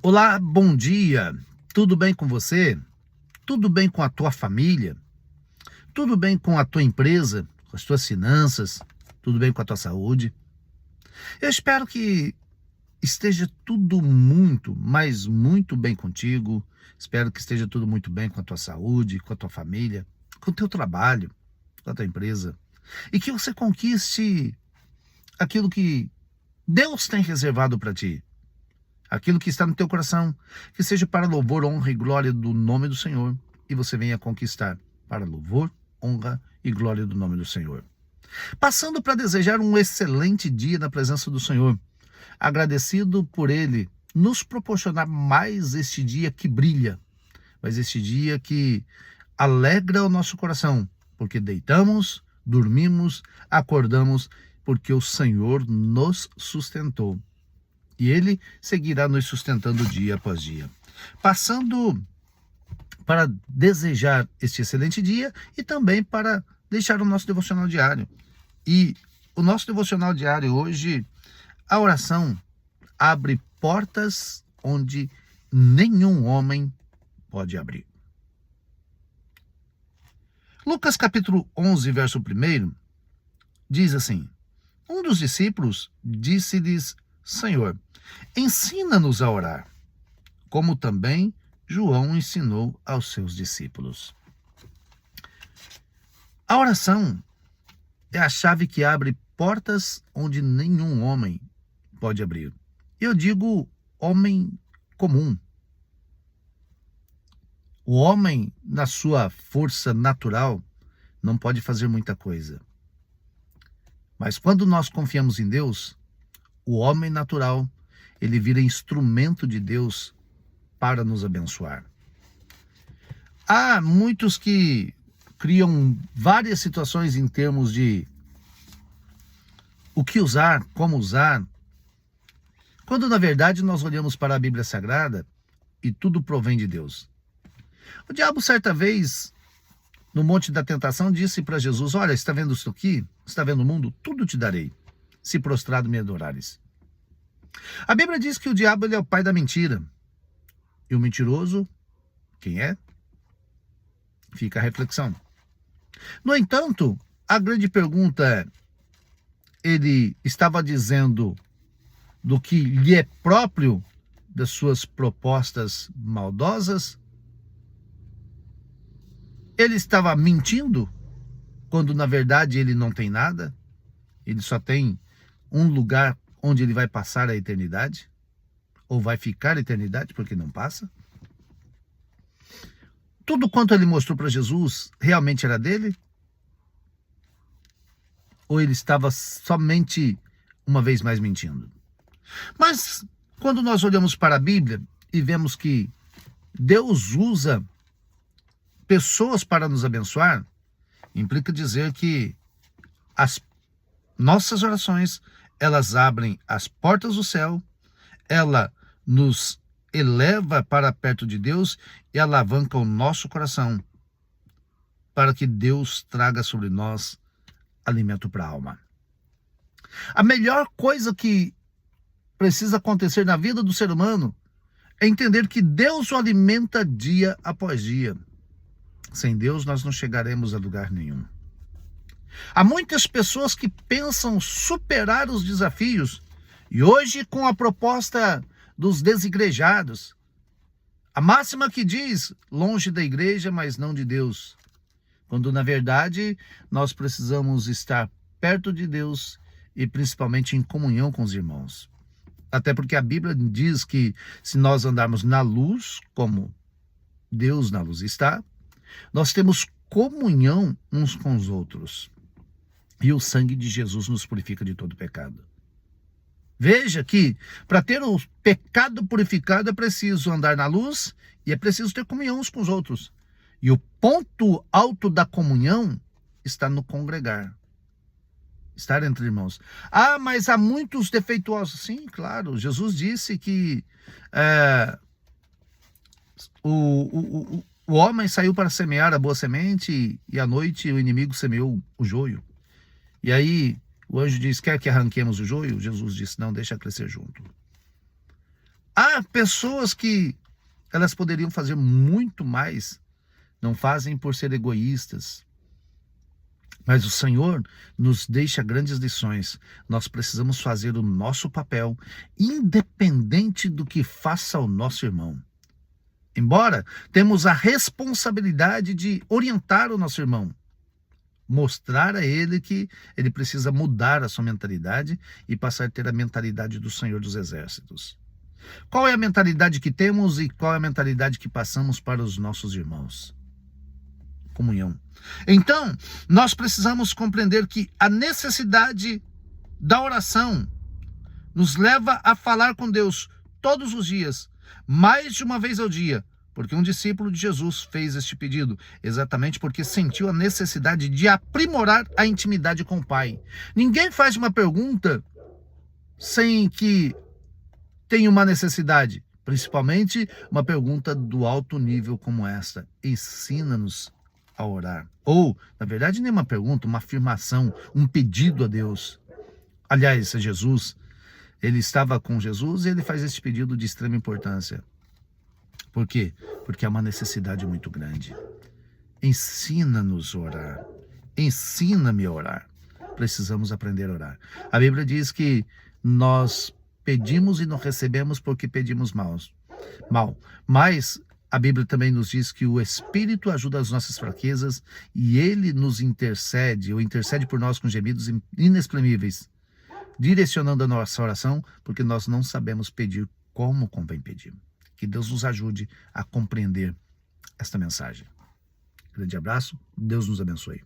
Olá, bom dia. Tudo bem com você? Tudo bem com a tua família? Tudo bem com a tua empresa, com as tuas finanças? Tudo bem com a tua saúde? Eu espero que esteja tudo muito, mas muito bem contigo. Espero que esteja tudo muito bem com a tua saúde, com a tua família, com o teu trabalho, com a tua empresa. E que você conquiste aquilo que Deus tem reservado para ti. Aquilo que está no teu coração, que seja para louvor, honra e glória do nome do Senhor, e você venha conquistar para louvor, honra e glória do nome do Senhor. Passando para desejar um excelente dia na presença do Senhor, agradecido por Ele nos proporcionar mais este dia que brilha, mas este dia que alegra o nosso coração, porque deitamos, dormimos, acordamos, porque o Senhor nos sustentou. E Ele seguirá nos sustentando dia após dia. Passando para desejar este excelente dia e também para deixar o nosso devocional diário. E o nosso devocional diário hoje, a oração abre portas onde nenhum homem pode abrir. Lucas capítulo 11, verso 1, diz assim: Um dos discípulos disse-lhes: Senhor, ensina-nos a orar, como também João ensinou aos seus discípulos. A oração é a chave que abre portas onde nenhum homem pode abrir. Eu digo homem comum. O homem, na sua força natural, não pode fazer muita coisa. Mas quando nós confiamos em Deus, o homem natural, ele vira instrumento de Deus para nos abençoar. Há muitos que criam várias situações em termos de o que usar, como usar, quando na verdade nós olhamos para a Bíblia Sagrada e tudo provém de Deus. O diabo certa vez, no Monte da Tentação, disse para Jesus: olha, está vendo isso aqui? Está vendo o mundo? Tudo te darei, se prostrado me adorares. A Bíblia diz que o diabo ele é o pai da mentira. E o mentiroso, quem é? Fica a reflexão. No entanto, a grande pergunta é: ele estava dizendo do que lhe é próprio das suas propostas maldosas? Ele estava mentindo quando na verdade ele não tem nada? Ele só tem um lugar onde ele vai passar a eternidade? Ou vai ficar a eternidade porque não passa? Tudo quanto ele mostrou para Jesus realmente era dele? Ou ele estava somente uma vez mais mentindo? Mas quando nós olhamos para a Bíblia e vemos que Deus usa pessoas para nos abençoar, implica dizer que as nossas orações, elas abrem as portas do céu, ela nos eleva para perto de Deus e alavanca o nosso coração para que Deus traga sobre nós alimento para a alma. A melhor coisa que precisa acontecer na vida do ser humano é entender que Deus o alimenta dia após dia. Sem Deus nós não chegaremos a lugar nenhum. Há muitas pessoas que pensam superar os desafios e hoje com a proposta dos desigrejados, a máxima que diz longe da igreja, mas não de Deus, quando na verdade nós precisamos estar perto de Deus e principalmente em comunhão com os irmãos. Até porque a Bíblia diz que se nós andarmos na luz, como Deus na luz está, nós temos comunhão uns com os outros. E o sangue de Jesus nos purifica de todo pecado. Veja que para ter o pecado purificado é preciso andar na luz e é preciso ter comunhão uns com os outros. E o ponto alto da comunhão está no congregar. Estar entre irmãos. Ah, mas há muitos defeituosos. Sim, claro. Jesus disse que o homem saiu para semear a boa semente e à noite o inimigo semeou o joio. E aí o anjo diz: quer que arranquemos o joio? Jesus disse: não, deixa crescer junto. Há pessoas que elas poderiam fazer muito mais, não fazem por ser egoístas. Mas o Senhor nos deixa grandes lições. Nós precisamos fazer o nosso papel, independente do que faça o nosso irmão. Embora temos a responsabilidade de orientar o nosso irmão, mostrar a ele que ele precisa mudar a sua mentalidade e passar a ter a mentalidade do Senhor dos Exércitos. Qual é a mentalidade que temos e qual é a mentalidade que passamos para os nossos irmãos? Comunhão. Então, nós precisamos compreender que a necessidade da oração nos leva a falar com Deus todos os dias, mais de uma vez ao dia, porque um discípulo de Jesus fez este pedido, exatamente porque sentiu a necessidade de aprimorar a intimidade com o Pai. Ninguém faz uma pergunta sem que tenha uma necessidade, principalmente uma pergunta do alto nível como esta. Ensina-nos a orar. Ou, na verdade, nem uma pergunta, uma afirmação, um pedido a Deus. Aliás, Jesus, ele estava com Jesus e ele faz esse pedido de extrema importância. Por quê? Porque é uma necessidade muito grande. Ensina-nos a orar. Ensina-me a orar. Precisamos aprender a orar. A Bíblia diz que nós pedimos e não recebemos porque pedimos mal. Mas a Bíblia também nos diz que o Espírito ajuda as nossas fraquezas e ele nos intercede, ou intercede por nós com gemidos inexprimíveis, direcionando a nossa oração, porque nós não sabemos pedir como convém pedir. Que Deus nos ajude a compreender esta mensagem. Grande abraço, Deus nos abençoe.